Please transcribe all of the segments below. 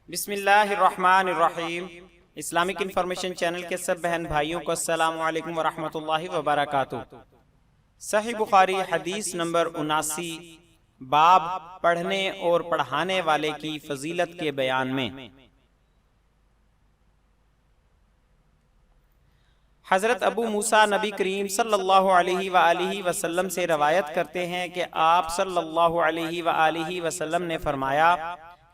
بسم اللہ الرحمن الرحیم۔ اسلامک انفارمیشن چینل کے سب بہن بھائیوں کو السلام علیکم ورحمۃ اللہ وبرکاتہ۔ صحیح بخاری حدیث نمبر 79، باب پڑھنے اور پڑھانے والے کی فضیلت کے بیان میں۔ حضرت ابو موسیٰ نبی کریم صلی اللہ علیہ وآلہ وسلم سے روایت کرتے ہیں کہ آپ صلی اللہ علیہ وآلہ وسلم نے فرمایا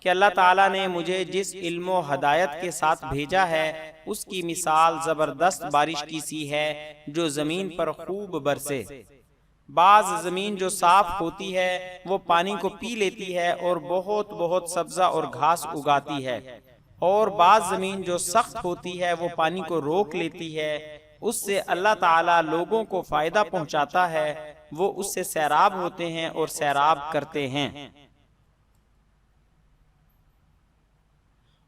کہ اللہ تعالیٰ نے مجھے جس علم و ہدایت کے ساتھ بھیجا ہے اس کی مثال زبردست بارش کی سی ہے جو زمین پر خوب برسے۔ بعض زمین جو صاف ہوتی ہے وہ پانی کو پی لیتی ہے اور بہت سبزہ اور گھاس اگاتی ہے، اور بعض زمین جو سخت ہوتی ہے وہ پانی کو روک لیتی ہے۔ اس سے اللہ تعالیٰ لوگوں کو فائدہ پہنچاتا ہے، وہ اس سے سیراب ہوتے ہیں اور سیراب کرتے ہیں۔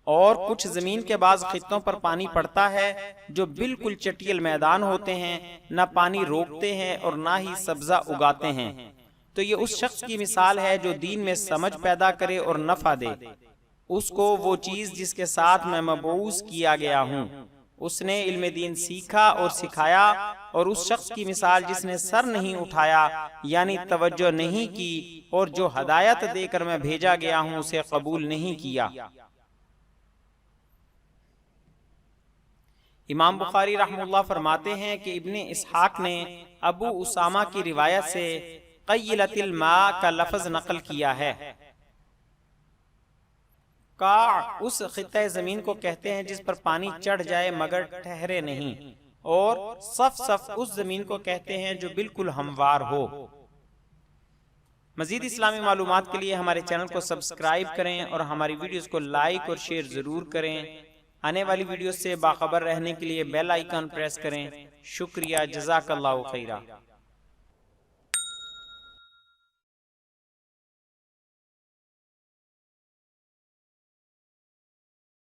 اور کچھ زمین کے بعض خطوں پر پانی پڑتا ہے جو بالکل چٹیل میدان ہوتے ہیں، نہ پانی روکتے ہیں اور نہ ہی سبزہ اگاتے ہیں۔ تو یہ اس شخص کی مثال ہے جو دین میں سمجھ پیدا کرے اور نفع دے اس کو وہ چیز جس کے ساتھ میں مبعوث کیا گیا ہوں۔ اس نے علم دین سیکھا اور سکھایا، اور اس شخص کی مثال جس نے سر نہیں اٹھایا یعنی توجہ نہیں کی، اور جو ہدایت دے کر میں بھیجا گیا ہوں اسے قبول نہیں کیا۔ امام بخاری رحمہ اللہ فرماتے ہیں کہ ابن اسحاق نے ابو اسامہ کی روایت سے قیلت الماء کا لفظ نقل کیا ہے۔ قاع اس خطہ زمین کو کہتے ہیں جس پر پانی چڑھ جائے مگر ٹھہرے نہیں، اور صف اس زمین کو کہتے ہیں جو بالکل ہموار ہو۔ مزید اسلامی معلومات کے لیے ہمارے چینل کو سبسکرائب کریں اور ہماری ویڈیوز کو لائک اور شیئر ضرور کریں۔ آنے والی ویڈیوز سے باخبر رہنے کے لیے بیل آئیکن پریس کریں۔ شکریہ، جزاک اللہ خیرہ۔